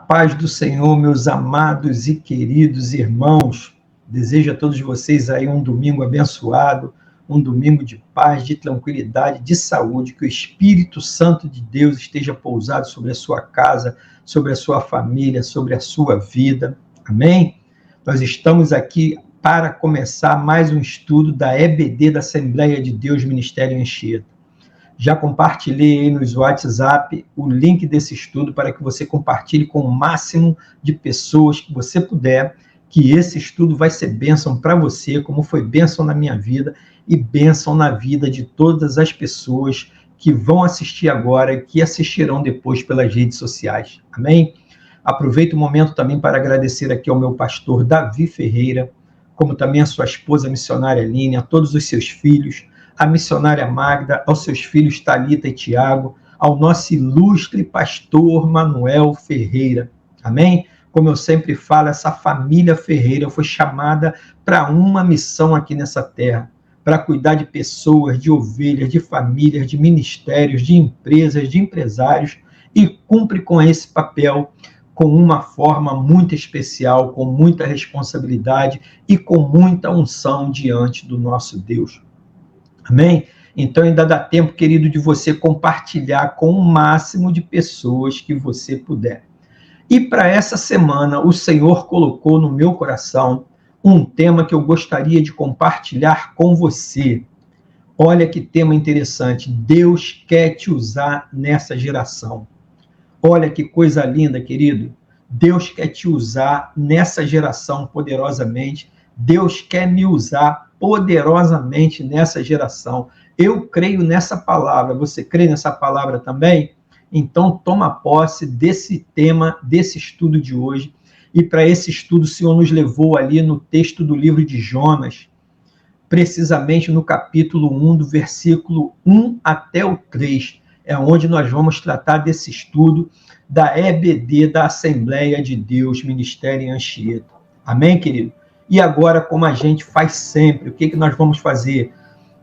paz do Senhor, meus amados e queridos irmãos. Desejo a todos vocês aí um domingo abençoado, um domingo de paz, de tranquilidade, de saúde, que o Espírito Santo de Deus esteja pousado sobre a sua casa, sobre a sua família, sobre a sua vida. Amém? Nós estamos aqui para começar mais um estudo da EBD da Assembleia de Deus Ministério Anchieta. Já compartilhei aí nos WhatsApp o link desse estudo para que você compartilhe com o máximo de pessoas que você puder, que esse estudo vai ser bênção para você, como foi bênção na minha vida e bênção na vida de todas as pessoas que vão assistir agora e que assistirão depois pelas redes sociais. Amém? Aproveito o momento também para agradecer aqui ao meu pastor Davi Ferreira, como também a sua esposa missionária Aline, a todos os seus filhos, a missionária Magda, aos seus filhos Thalita e Tiago, ao nosso ilustre pastor Manuel Ferreira. Amém? Como eu sempre falo, essa família Ferreira foi chamada para uma missão aqui nessa terra, para cuidar de pessoas, de ovelhas, de famílias, de ministérios, de empresas, de empresários, e cumpre com esse papel com uma forma muito especial, com muita responsabilidade e com muita unção diante do nosso Deus. Amém? Então ainda dá tempo, querido, de você compartilhar com o máximo de pessoas que você puder. E para essa semana, o Senhor colocou no meu coração um tema que eu gostaria de compartilhar com você. Olha que tema interessante. Deus quer te usar nessa geração. Olha que coisa linda, querido. Deus quer te usar nessa geração poderosamente. Deus quer me usar poderosamente nessa geração. Eu creio nessa palavra. Você crê nessa palavra também? Então, toma posse desse tema, desse estudo de hoje. E para esse estudo, o Senhor nos levou ali no texto do livro de Jonas, precisamente no capítulo 1, do versículo 1 até o 3. É onde nós vamos tratar desse estudo da EBD, da Assembleia de Deus Ministério Anchieta. Amém, querido? E agora, como a gente faz sempre, o que nós vamos fazer?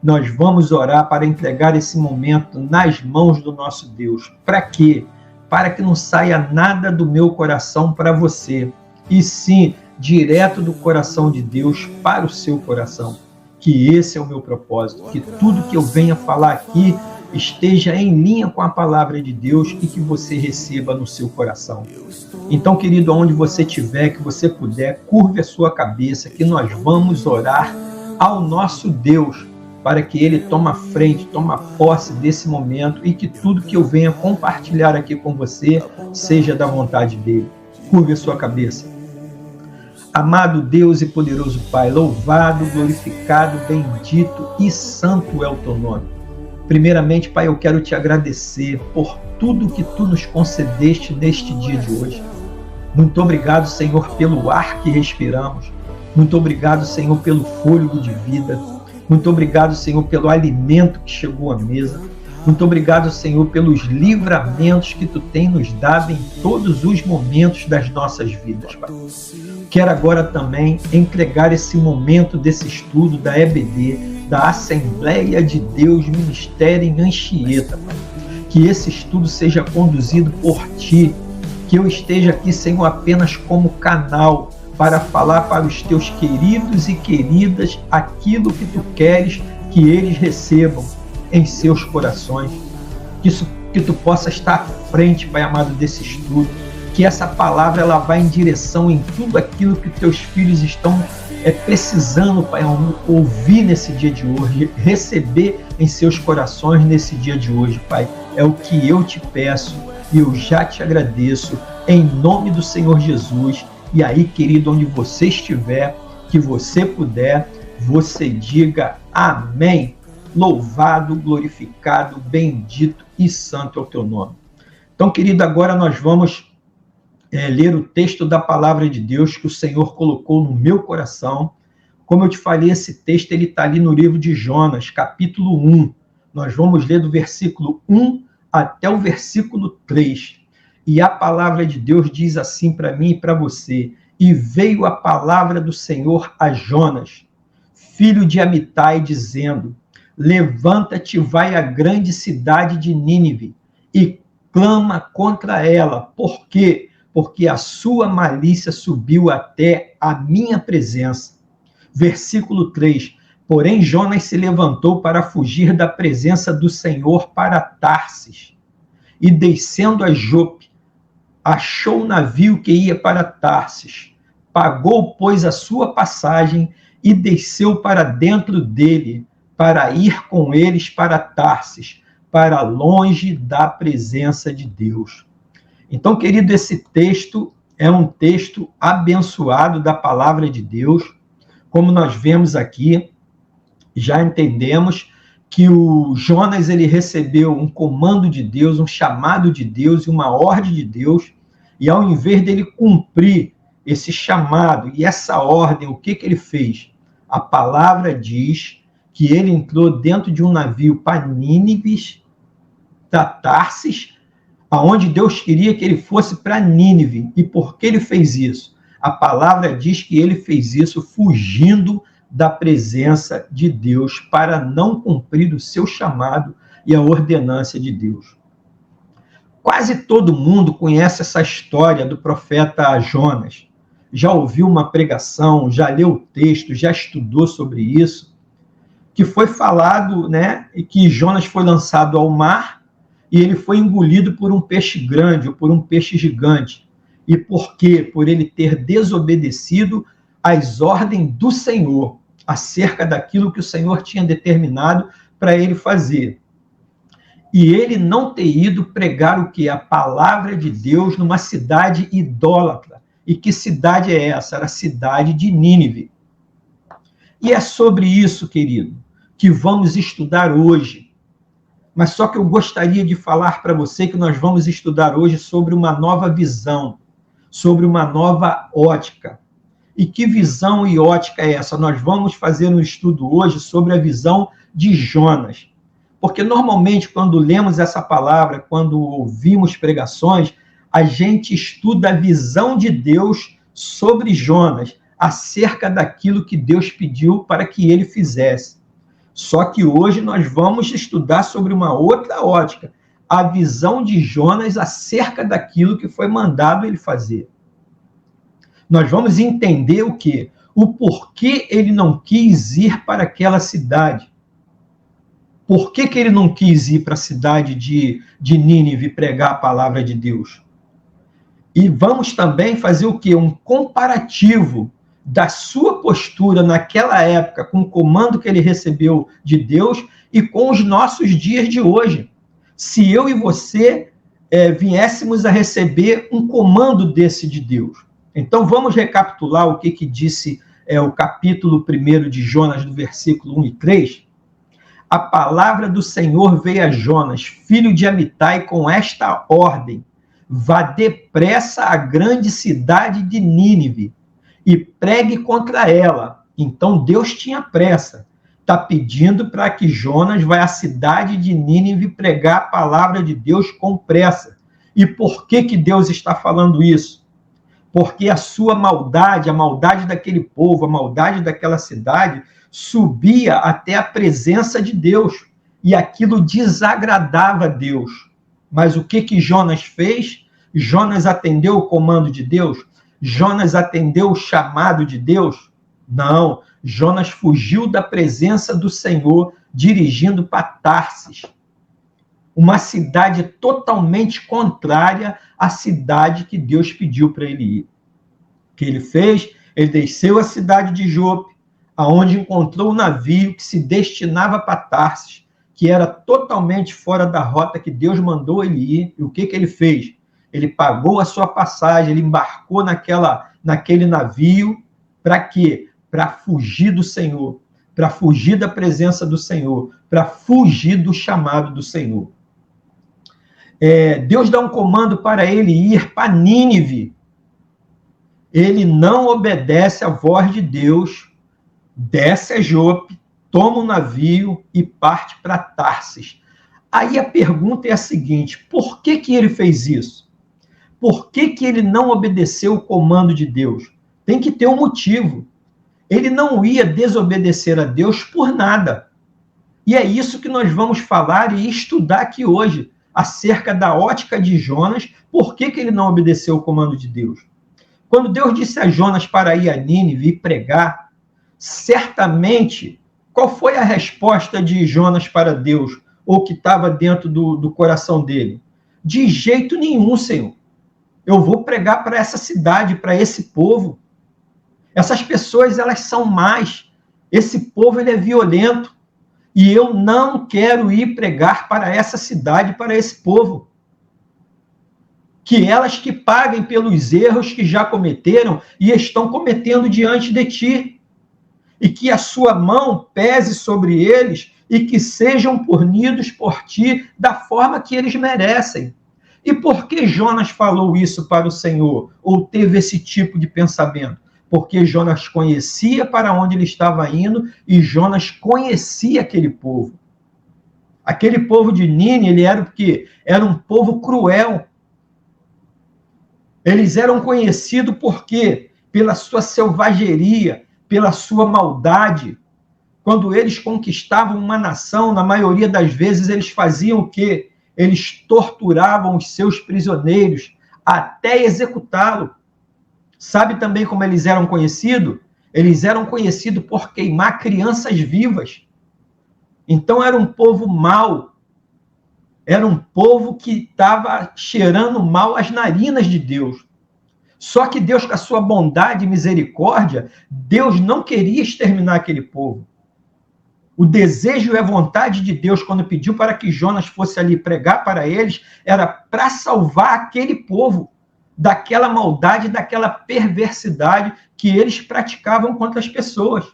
Nós vamos orar para entregar esse momento nas mãos do nosso Deus. Para quê? Para que não saia nada do meu coração para você, e sim, direto do coração de Deus para o seu coração. Que esse é o meu propósito, que tudo que eu venha falar aqui esteja em linha com a palavra de Deus e que você receba no seu coração. Então, querido, onde você estiver, que você puder, curve a sua cabeça, que nós vamos orar ao nosso Deus, para que Ele tome frente, tome posse desse momento e que tudo que eu venha compartilhar aqui com você seja da vontade dEle. Curve a sua cabeça. Amado Deus e poderoso Pai, louvado, glorificado, bendito e santo é o teu nome. Primeiramente, Pai, eu quero te agradecer por tudo que tu nos concedeste neste dia de hoje. Muito obrigado, Senhor, pelo ar que respiramos. Muito obrigado, Senhor, pelo fôlego de vida. Muito obrigado, Senhor, pelo alimento que chegou à mesa. Muito obrigado, Senhor, pelos livramentos que tu tem nos dado em todos os momentos das nossas vidas, Pai. Quero agora também entregar esse momento desse estudo da EBD, da Assembleia de Deus Ministério em Anchieta, Pai. Que esse estudo seja conduzido por Ti, que eu esteja aqui, Senhor, apenas como canal para falar para os Teus queridos e queridas aquilo que Tu queres que eles recebam em seus corações. Que Tu possa estar à frente, Pai amado, desse estudo, que essa palavra ela vá em direção em tudo aquilo que Teus filhos estão precisando, Pai, ouvir nesse dia de hoje, receber em seus corações nesse dia de hoje, Pai. É o que eu te peço e eu já te agradeço, em nome do Senhor Jesus. E aí, querido, onde você estiver, que você puder, você diga amém. Louvado, glorificado, bendito e santo é o teu nome. Então, querido, agora nós vamos ler o texto da palavra de Deus que o Senhor colocou no meu coração. Como eu te falei, esse texto ele está ali no livro de Jonas, capítulo 1. Nós vamos ler do versículo 1 até o versículo 3. E a palavra de Deus diz assim para mim e para você: E veio a palavra do Senhor a Jonas, filho de Amitai, dizendo: Levanta-te, vai à grande cidade de Nínive, e clama contra ela, porque porque a sua malícia subiu até a minha presença. Versículo 3. Porém, Jonas se levantou para fugir da presença do Senhor para Tarsis. E descendo a Jope, achou um navio que ia para Tarsis. Pagou, pois, a sua passagem e desceu para dentro dele, para ir com eles para Tarsis, para longe da presença de Deus. Então, querido, esse texto é um texto abençoado da palavra de Deus. Como nós vemos aqui, já entendemos que o Jonas ele recebeu um comando de Deus, um chamado de Deus e uma ordem de Deus, e ao invés dele cumprir esse chamado e essa ordem, o que ele fez? A palavra diz que ele entrou dentro de um navio para Nínive, da Tarsis, aonde Deus queria que ele fosse para Nínive. E por que ele fez isso? A palavra diz que ele fez isso fugindo da presença de Deus para não cumprir o seu chamado e a ordenância de Deus. Quase todo mundo conhece essa história do profeta Jonas. Já ouviu uma pregação, já leu o texto, já estudou sobre isso, que foi falado, né, e que Jonas foi lançado ao mar e ele foi engolido por um peixe grande ou por um peixe gigante. E por quê? Por ele ter desobedecido às ordens do Senhor, acerca daquilo que o Senhor tinha determinado para ele fazer. E ele não ter ido pregar o que? A palavra de Deus numa cidade idólatra. E que cidade é essa? Era a cidade de Nínive. E é sobre isso, querido, que vamos estudar hoje. Mas só que eu gostaria de falar para você que nós vamos estudar hoje sobre uma nova visão, sobre uma nova ótica. E que visão e ótica é essa? Nós vamos fazer um estudo hoje sobre a visão de Jonas. Porque normalmente quando lemos essa palavra, quando ouvimos pregações, a gente estuda a visão de Deus sobre Jonas, acerca daquilo que Deus pediu para que ele fizesse. Só que hoje nós vamos estudar sobre uma outra ótica, a visão de Jonas acerca daquilo que foi mandado ele fazer. Nós vamos entender o quê? O porquê ele não quis ir para aquela cidade. Por que ele não quis ir para a cidade de Nínive pregar a palavra de Deus? E vamos também fazer o quê? Um comparativo da sua postura naquela época, com o comando que ele recebeu de Deus e com os nossos dias de hoje. Se eu e você viéssemos a receber um comando desse de Deus. Então, vamos recapitular o que disse o capítulo 1 de Jonas, do versículo 1 e 3. A palavra do Senhor veio a Jonas, filho de Amitai, com esta ordem: vá depressa à grande cidade de Nínive e pregue contra ela. Então, Deus tinha pressa. Está pedindo para que Jonas vá à cidade de Nínive pregar a palavra de Deus com pressa. E por que Deus está falando isso? Porque a sua maldade, a maldade daquele povo, a maldade daquela cidade, subia até a presença de Deus. E aquilo desagradava a Deus. Mas o que Jonas fez? Jonas atendeu o comando de Deus? Jonas atendeu o chamado de Deus? Não. Jonas fugiu da presença do Senhor, dirigindo para Tarsis. Uma cidade totalmente contrária à cidade que Deus pediu para ele ir. O que ele fez? Ele desceu à cidade de Jope, aonde encontrou um navio que se destinava para Tarsis, que era totalmente fora da rota que Deus mandou ele ir. E o que ele fez? Ele pagou a sua passagem, ele embarcou naquele navio. Para quê? Para fugir do Senhor, para fugir da presença do Senhor, para fugir do chamado do Senhor. Deus dá um comando para ele ir para Nínive. Ele não obedece à voz de Deus, desce a Jope, toma um navio e parte para Tarsis. Aí a pergunta é a seguinte: por que ele fez isso? Por que ele não obedeceu o comando de Deus? Tem que ter um motivo. Ele não ia desobedecer a Deus por nada. E é isso que nós vamos falar e estudar aqui hoje. acerca da ótica de Jonas, por que ele não obedeceu o comando de Deus. Quando Deus disse a Jonas para ir a Nínive e pregar, certamente, qual foi a resposta de Jonas para Deus, ou que estava dentro do coração dele? De jeito nenhum, Senhor. Eu vou pregar para essa cidade, para esse povo. Essas pessoas, elas são más. Esse povo, ele é violento. E eu não quero ir pregar para essa cidade, para esse povo. Que elas que paguem pelos erros que já cometeram e estão cometendo diante de ti. E que a sua mão pese sobre eles e que sejam punidos por ti da forma que eles merecem. E por que Jonas falou isso para o Senhor? Ou teve esse tipo de pensamento? Porque Jonas conhecia para onde ele estava indo e Jonas conhecia aquele povo. Aquele povo de Nínive, ele era o quê? Era um povo cruel. Eles eram conhecidos por quê? Pela sua selvageria, pela sua maldade. Quando eles conquistavam uma nação, na maioria das vezes eles faziam o quê? Eles torturavam os seus prisioneiros até executá-lo. Sabe também como eles eram conhecidos? Eles eram conhecidos por queimar crianças vivas. Então era um povo mau. Era um povo que estava cheirando mal as narinas de Deus. Só que Deus, com a sua bondade e misericórdia, Deus não queria exterminar aquele povo. O desejo e a vontade de Deus, quando pediu para que Jonas fosse ali pregar para eles, era para salvar aquele povo daquela maldade, daquela perversidade que eles praticavam contra as pessoas.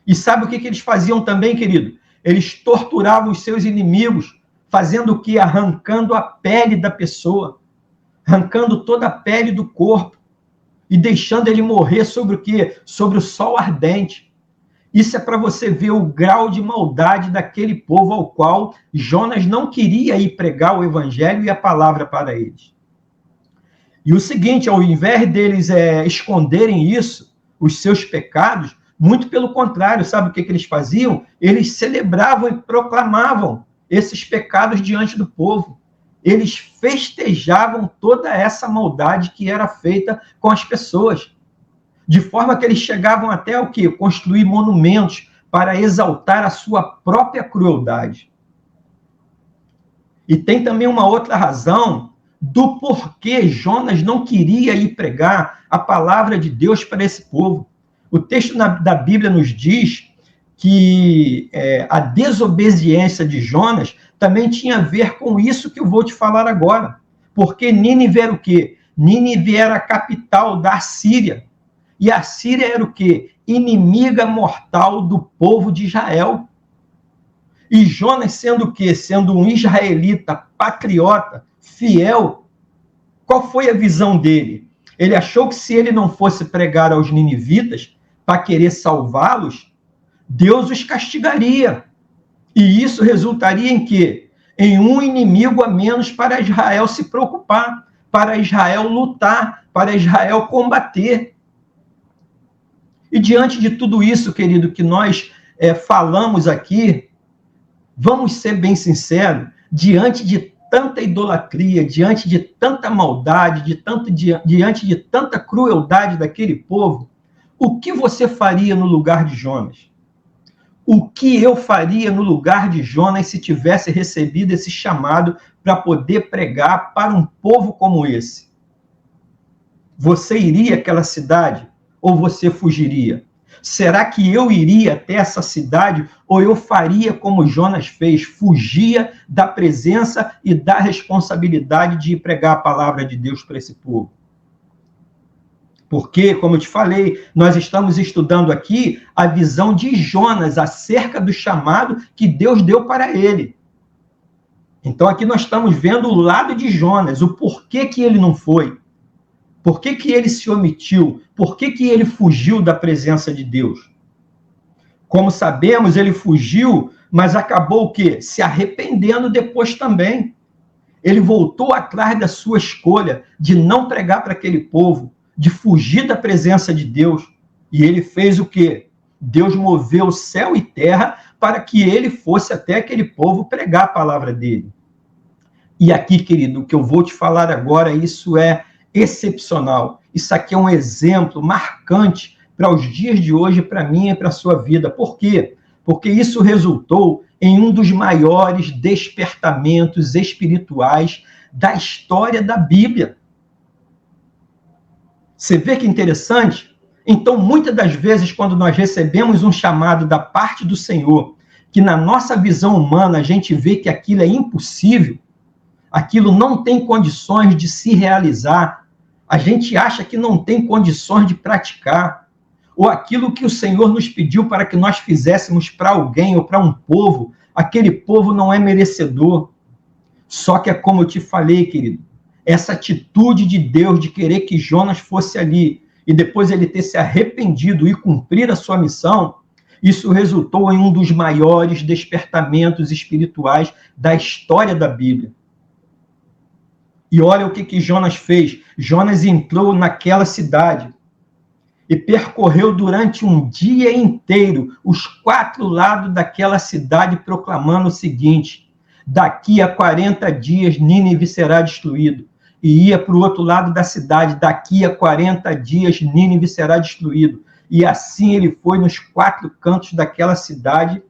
E sabe o que eles faziam também, querido? Eles torturavam os seus inimigos, fazendo o quê? Arrancando a pele da pessoa, arrancando toda a pele do corpo e deixando ele morrer sobre o quê? Sobre o sol ardente. Isso é para você ver o grau de maldade daquele povo ao qual Jonas não queria ir pregar o evangelho e a palavra para eles. E o seguinte, ao invés deles esconderem isso, os seus pecados, muito pelo contrário, sabe o que eles faziam? Eles celebravam e proclamavam esses pecados diante do povo. Eles festejavam toda essa maldade que era feita com as pessoas. De forma que eles chegavam até o quê? Construir monumentos para exaltar a sua própria crueldade. E tem também uma outra razão do porquê Jonas não queria ir pregar a palavra de Deus para esse povo. O texto da Bíblia nos diz que a desobediência de Jonas também tinha a ver com isso que eu vou te falar agora. Porque Nínive era o quê? Nínive era a capital da Assíria. E a Síria era o quê? Inimiga mortal do povo de Israel. E Jonas sendo o quê? Sendo um israelita, patriota, fiel, qual foi a visão dele? Ele achou que se ele não fosse pregar aos ninivitas para querer salvá-los, Deus os castigaria. E isso resultaria em quê? Em um inimigo a menos para Israel se preocupar, para Israel lutar, para Israel combater. E diante de tudo isso, querido, que nós falamos aqui, vamos ser bem sinceros, diante de tanta idolatria, diante de tanta maldade, diante de tanta crueldade daquele povo, o que você faria no lugar de Jonas? O que eu faria no lugar de Jonas se tivesse recebido esse chamado para poder pregar para um povo como esse? Você iria àquela cidade ou você fugiria? Será que eu iria até essa cidade ou eu faria como Jonas fez, fugia da presença e da responsabilidade de pregar a palavra de Deus para esse povo? Porque, como eu te falei, nós estamos estudando aqui a visão de Jonas acerca do chamado que Deus deu para ele. Então, aqui nós estamos vendo o lado de Jonas, o porquê que ele não foi. Por que ele se omitiu? Por que ele fugiu da presença de Deus? Como sabemos, ele fugiu, mas acabou o quê? Se arrependendo depois também. Ele voltou atrás da sua escolha de não pregar para aquele povo, de fugir da presença de Deus. E ele fez o quê? Deus moveu céu e terra para que ele fosse até aquele povo pregar a palavra dele. E aqui, querido, o que eu vou te falar agora, isso é excepcional. Isso aqui é um exemplo marcante para os dias de hoje, para mim e para a sua vida. Por quê? Porque isso resultou em um dos maiores despertamentos espirituais da história da Bíblia. Você vê que interessante? Então, muitas das vezes, quando nós recebemos um chamado da parte do Senhor, que na nossa visão humana a gente vê que aquilo é impossível, aquilo não tem condições de se realizar, a gente acha que não tem condições de praticar, ou aquilo que o Senhor nos pediu para que nós fizéssemos para alguém ou para um povo, aquele povo não é merecedor. Só que é como eu te falei, querido, essa atitude de Deus de querer que Jonas fosse ali e depois ele ter se arrependido e cumprir a sua missão, isso resultou em um dos maiores despertamentos espirituais da história da Bíblia. E olha o que Jonas fez. Jonas entrou naquela cidade e percorreu durante um dia inteiro os 4 lados daquela cidade, proclamando o seguinte: daqui a 40 dias Nínive será destruído. E ia para o outro lado da cidade, daqui a 40 dias Nínive será destruído. E assim ele foi nos 4 cantos daquela cidade,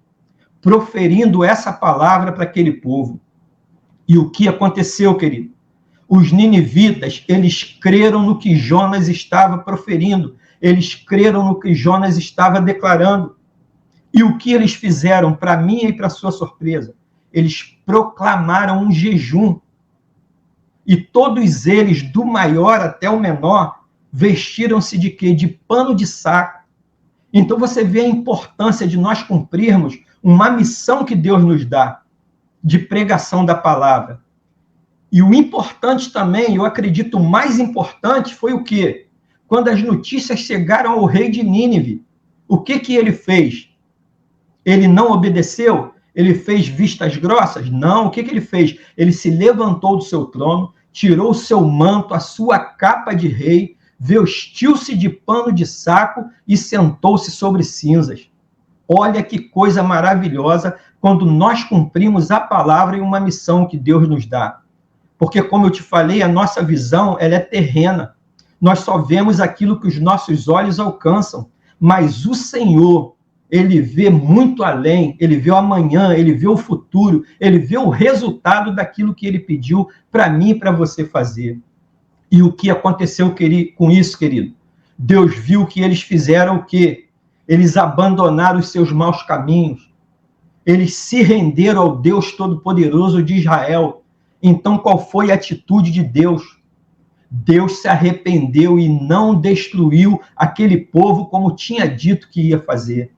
proferindo essa palavra para aquele povo. E o que aconteceu, querido? Os ninivitas, eles creram no que Jonas estava proferindo, eles creram no que Jonas estava declarando. E o que eles fizeram, para mim e para sua surpresa? Eles proclamaram um jejum. E todos eles, do maior até o menor, vestiram-se de quê? De pano de saco. Então você vê a importância de nós cumprirmos uma missão que Deus nos dá, de pregação da palavra. E o importante também, eu acredito o mais importante, foi o quê? Quando as notícias chegaram ao rei de Nínive, o que ele fez? Ele não obedeceu? Ele fez vistas grossas? Não. O que ele fez? Ele se levantou do seu trono, tirou o seu manto, a sua capa de rei, vestiu-se de pano de saco e sentou-se sobre cinzas. Olha que coisa maravilhosa quando nós cumprimos a palavra e uma missão que Deus nos dá. Porque, como eu te falei, a nossa visão ela é terrena. Nós só vemos aquilo que os nossos olhos alcançam. Mas o Senhor, ele vê muito além, ele vê o amanhã, ele vê o futuro, ele vê o resultado daquilo que ele pediu para mim e para você fazer. E o que aconteceu com isso, querido? Deus viu que eles fizeram o quê? Eles abandonaram os seus maus caminhos. Eles se renderam ao Deus Todo-Poderoso de Israel. Então, qual foi a atitude de Deus? Deus se arrependeu e não destruiu aquele povo como tinha dito que ia fazer.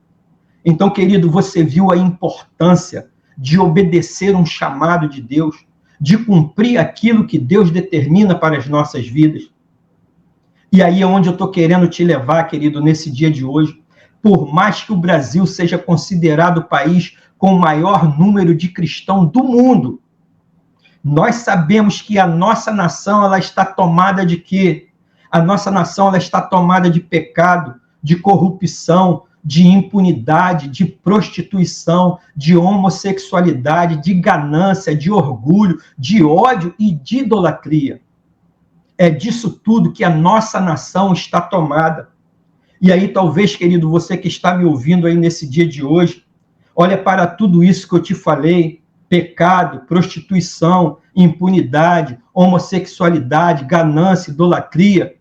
Então, querido, você viu a importância de obedecer um chamado de Deus, de cumprir aquilo que Deus determina para as nossas vidas. E aí é onde eu estou querendo te levar, querido, nesse dia de hoje. Por mais que o Brasil seja considerado o país com o maior número de cristãos do mundo, nós sabemos que a nossa nação ela está tomada de quê? A nossa nação ela está tomada de pecado, de corrupção, de impunidade, de prostituição, de homossexualidade, de ganância, de orgulho, de ódio e de idolatria. É disso tudo que a nossa nação está tomada. E aí, talvez, querido, você que está me ouvindo aí nesse dia de hoje, olha para tudo isso que eu te falei, pecado, prostituição, impunidade, homossexualidade, ganância, idolatria.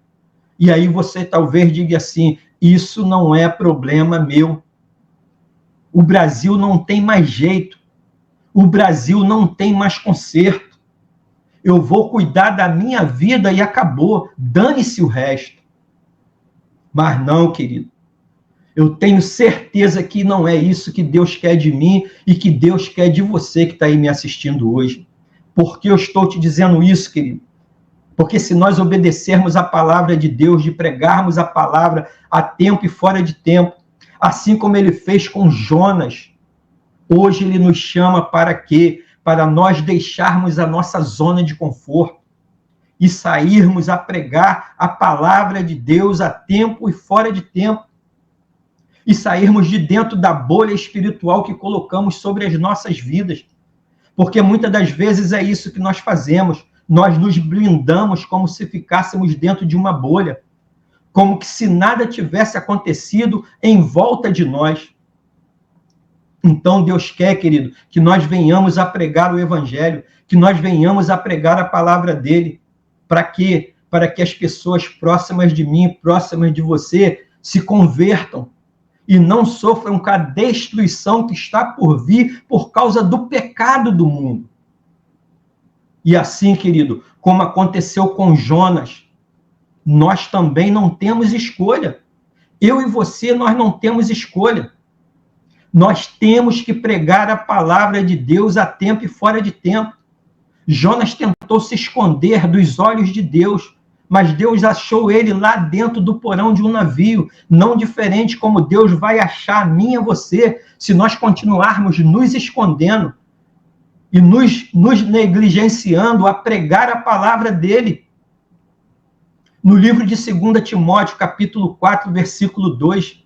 E aí você talvez diga assim, isso não é problema meu. O Brasil não tem mais jeito. O Brasil não tem mais conserto. Eu vou cuidar da minha vida e acabou. Dane-se o resto. Mas não, querido. Eu tenho certeza que não é isso que Deus quer de mim e que Deus quer de você que está aí me assistindo hoje. Por que eu estou te dizendo isso, querido? Porque se nós obedecermos a palavra de Deus, de pregarmos a palavra a tempo e fora de tempo, assim como ele fez com Jonas, hoje ele nos chama para quê? Para nós deixarmos a nossa zona de conforto e sairmos a pregar a palavra de Deus a tempo e fora de tempo. E sairmos de dentro da bolha espiritual que colocamos sobre as nossas vidas. Porque muitas das vezes é isso que nós fazemos. Nós nos blindamos como se ficássemos dentro de uma bolha, como que se nada tivesse acontecido em volta de nós. Então Deus quer, querido, que nós venhamos a pregar o Evangelho, que nós venhamos a pregar a palavra dele. Para quê? Para que as pessoas próximas de mim, próximas de você, se convertam e não sofram com a destruição que está por vir por causa do pecado do mundo. E assim, querido, como aconteceu com Jonas, nós também não temos escolha. Eu e você, nós não temos escolha. Nós temos que pregar a palavra de Deus a tempo e fora de tempo. Jonas tentou se esconder dos olhos de Deus, mas Deus achou ele lá dentro do porão de um navio, não diferente como Deus vai achar a mim e a você, se nós continuarmos nos escondendo e nos negligenciando a pregar a palavra dele. No livro de 2 Timóteo, capítulo 4, versículo 2,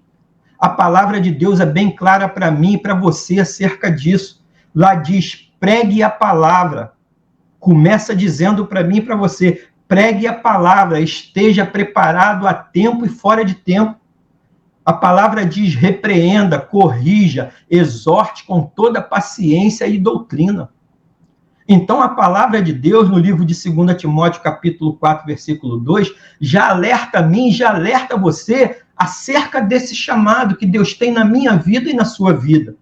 a palavra de Deus é bem clara para mim e para você acerca disso. Lá diz, pregue a palavra. Começa dizendo para mim e para você, pregue a palavra, esteja preparado a tempo e fora de tempo. A palavra diz, repreenda, corrija, exorte com toda paciência e doutrina. Então, a palavra de Deus, no livro de 2 Timóteo, capítulo 4, versículo 2, já alerta a mim, já alerta você acerca desse chamado que Deus tem na minha vida e na sua vida.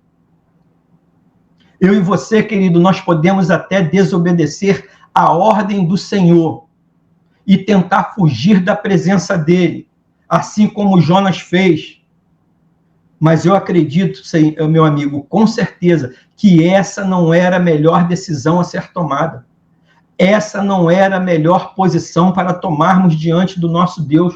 Eu e você, querido, nós podemos até desobedecer a ordem do Senhor e tentar fugir da presença dele, assim como Jonas fez. Mas eu acredito, meu amigo, com certeza, que essa não era a melhor decisão a ser tomada. Essa não era a melhor posição para tomarmos diante do nosso Deus.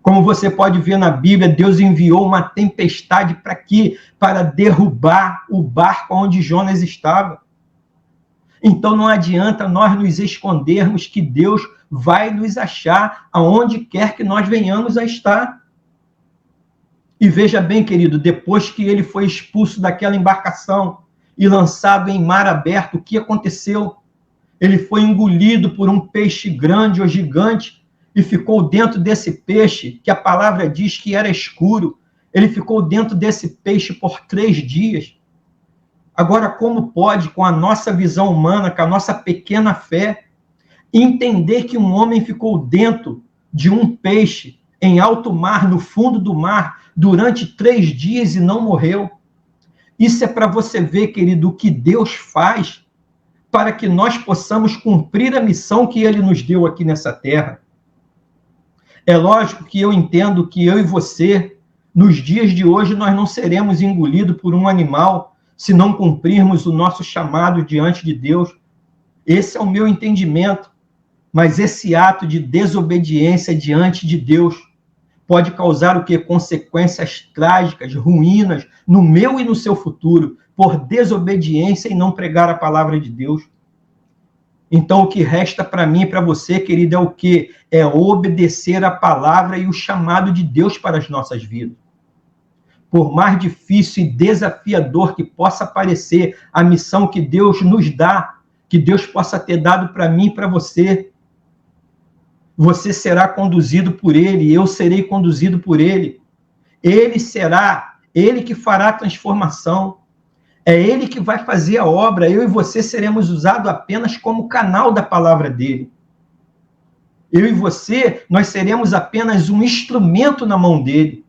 Como você pode ver na Bíblia, Deus enviou uma tempestade para quê? Para derrubar o barco onde Jonas estava. Então não adianta nós nos escondermos que Deus vai nos achar aonde quer que nós venhamos a estar. E veja bem, querido, depois que ele foi expulso daquela embarcação e lançado em mar aberto, o que aconteceu? Ele foi engolido por um peixe grande ou gigante e ficou dentro desse peixe, que a palavra diz que era escuro. Ele ficou dentro desse peixe por 3 dias. Agora, como pode, com a nossa visão humana, com a nossa pequena fé, entender que um homem ficou dentro de um peixe em alto mar, no fundo do mar, durante 3 dias e não morreu? Isso é para você ver, querido, o que Deus faz para que nós possamos cumprir a missão que ele nos deu aqui nessa terra. É lógico que eu entendo que eu e você, nos dias de hoje, nós não seremos engolidos por um animal se não cumprirmos o nosso chamado diante de Deus. Esse é o meu entendimento. Mas esse ato de desobediência diante de Deus pode causar o quê? Consequências trágicas, ruínas, no meu e no seu futuro, por desobediência e não pregar a palavra de Deus. Então, o que resta para mim e para você, querido, é o quê? É obedecer a palavra e o chamado de Deus para as nossas vidas. Por mais difícil e desafiador que possa parecer a missão que Deus nos dá, que Deus possa ter dado para mim e para você, você será conduzido por ele, eu serei conduzido por ele. Ele que fará a transformação. É ele que vai fazer a obra, eu e você seremos usados apenas como canal da palavra dele. Eu e você, nós seremos apenas um instrumento na mão dele.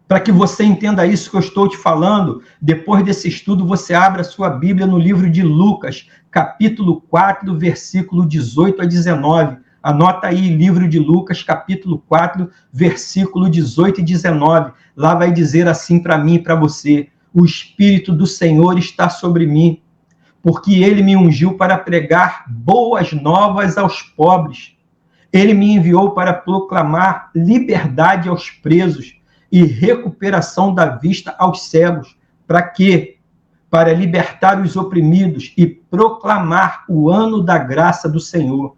Para que você entenda isso que eu estou te falando, depois desse estudo, você abra a sua Bíblia no livro de Lucas, capítulo 4, versículo 18 a 19. Anota aí, livro de Lucas, capítulo 4, versículo 18 e 19. Lá vai dizer assim para mim e para você: o Espírito do Senhor está sobre mim, porque ele me ungiu para pregar boas novas aos pobres. Ele me enviou para proclamar liberdade aos presos e recuperação da vista aos cegos. Para quê? Para libertar os oprimidos e proclamar o ano da graça do Senhor.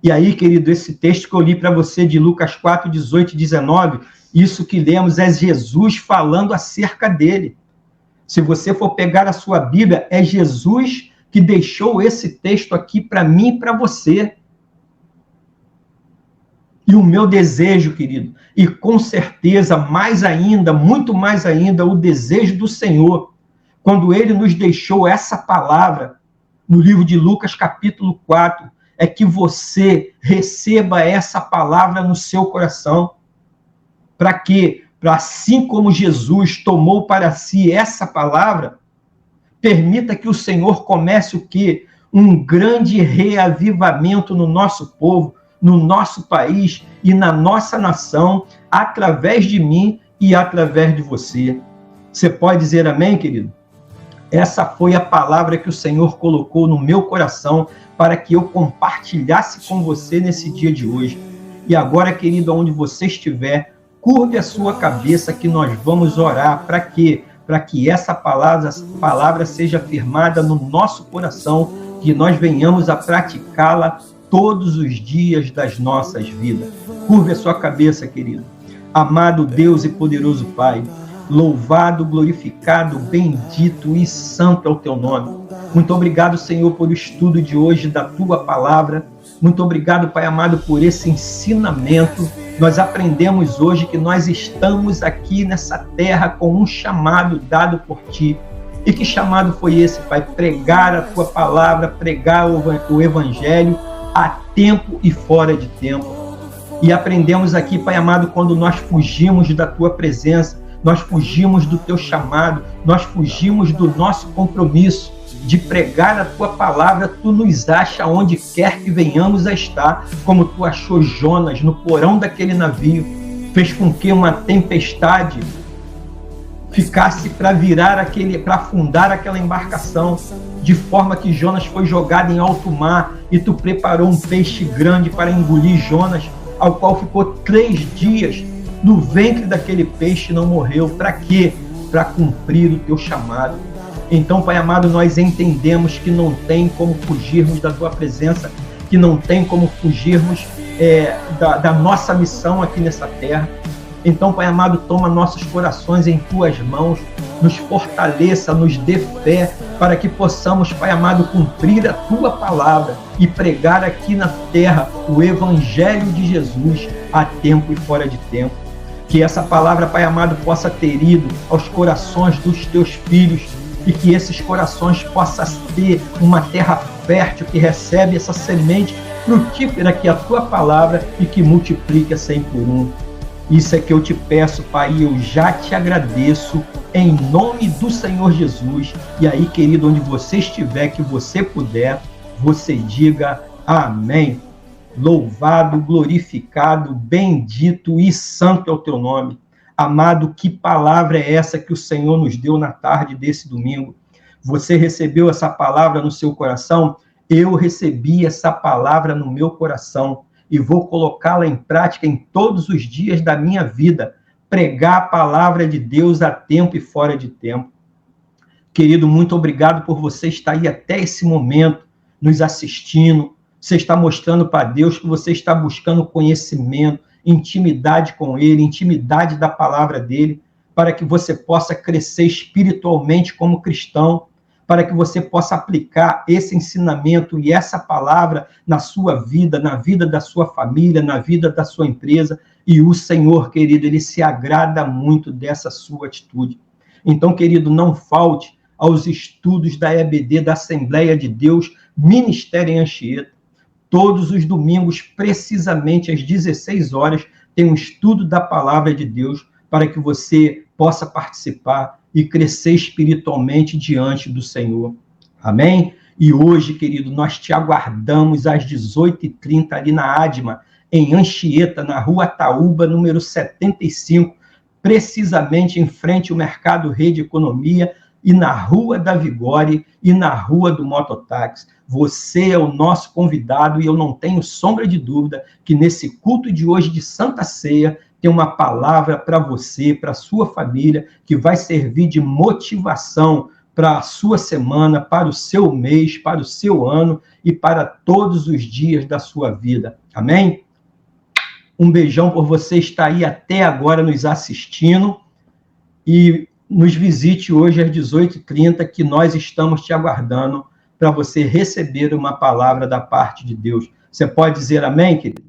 E aí, querido, esse texto que eu li para você de Lucas 4, 18 e 19, isso que lemos é Jesus falando acerca dele. Se você for pegar a sua Bíblia, é Jesus que deixou esse texto aqui para mim e para você. E o meu desejo, querido, e com certeza mais ainda, muito mais ainda, o desejo do Senhor, quando ele nos deixou essa palavra no livro de Lucas, capítulo 4, é que você receba essa palavra no seu coração. Para quê? Para assim como Jesus tomou para si essa palavra, permita que o Senhor comece o quê? Um grande reavivamento no nosso povo, no nosso país e na nossa nação, através de mim e através de você. Você pode dizer amém, querido? Essa foi a palavra que o Senhor colocou no meu coração para que eu compartilhasse com você nesse dia de hoje. E agora, querido, onde você estiver, curve a sua cabeça que nós vamos orar. Para quê? Para que essa palavra seja firmada no nosso coração, que nós venhamos a praticá-la todos os dias das nossas vidas. Curve a sua cabeça, querido. Amado Deus e poderoso Pai, louvado, glorificado, bendito e santo é o teu nome. Muito obrigado, Senhor, por o estudo de hoje da tua palavra. Muito obrigado, Pai amado, por esse ensinamento. Nós aprendemos hoje que nós estamos aqui nessa terra com um chamado dado por ti. E que chamado foi esse, Pai? Pregar a tua palavra, pregar o evangelho a tempo e fora de tempo. E aprendemos aqui, Pai amado, quando nós fugimos da tua presença, nós fugimos do teu chamado, nós fugimos do nosso compromisso de pregar a tua palavra, tu nos acha onde quer que venhamos a estar, como tu achou Jonas no porão daquele navio, fez com que uma tempestade ficasse para afundar aquela embarcação, de forma que Jonas foi jogado em alto mar e tu preparou um peixe grande para engolir Jonas, ao qual ficou 3 dias no ventre daquele peixe e não morreu. Para quê? Para cumprir o teu chamado. Então, Pai amado, nós entendemos que não tem como fugirmos da tua presença, que não tem como fugirmos da nossa missão aqui nessa terra. Então, Pai amado, toma nossos corações em tuas mãos, nos fortaleça, nos dê fé, para que possamos, Pai amado, cumprir a tua palavra e pregar aqui na terra o evangelho de Jesus a tempo e fora de tempo. Que essa palavra, Pai amado, possa ter ido aos corações dos teus filhos e que esses corações possam ter uma terra fértil que recebe essa semente frutífera que é a tua palavra e que multiplique a 100 por 1. Isso é que eu te peço, Pai, e eu já te agradeço em nome do Senhor Jesus. E aí, querido, onde você estiver, que você puder, você diga amém. Louvado, glorificado, bendito e santo é o teu nome. Amado, que palavra é essa que o Senhor nos deu na tarde desse domingo? Você recebeu essa palavra no seu coração? Eu recebi essa palavra no meu coração e vou colocá-la em prática em todos os dias da minha vida. Pregar a palavra de Deus a tempo e fora de tempo. Querido, muito obrigado por você estar aí até esse momento, nos assistindo. Você está mostrando para Deus que você está buscando conhecimento, intimidade com Ele, intimidade da palavra dEle, para que você possa crescer espiritualmente como cristão, para que você possa aplicar esse ensinamento e essa palavra na sua vida, na vida da sua família, na vida da sua empresa. E o Senhor, querido, Ele se agrada muito dessa sua atitude. Então, querido, não falte aos estudos da EBD, da Assembleia de Deus, Ministério em Anchieta. Todos os domingos, precisamente às 16 horas, tem um estudo da palavra de Deus para que você possa participar e crescer espiritualmente diante do Senhor. Amém? E hoje, querido, nós te aguardamos às 18h30 ali na Adma, em Anchieta, na Rua Ataúba, número 75, precisamente em frente ao Mercado Rede Economia, e na Rua da Vigore e na Rua do Mototáxi. Você é o nosso convidado e eu não tenho sombra de dúvida que nesse culto de hoje de Santa Ceia tem uma palavra para você, para a sua família, que vai servir de motivação para a sua semana, para o seu mês, para o seu ano e para todos os dias da sua vida. Amém? Um beijão por você estar aí até agora nos assistindo e nos visite hoje às 18h30, que nós estamos te aguardando para você receber uma palavra da parte de Deus. Você pode dizer amém, querido?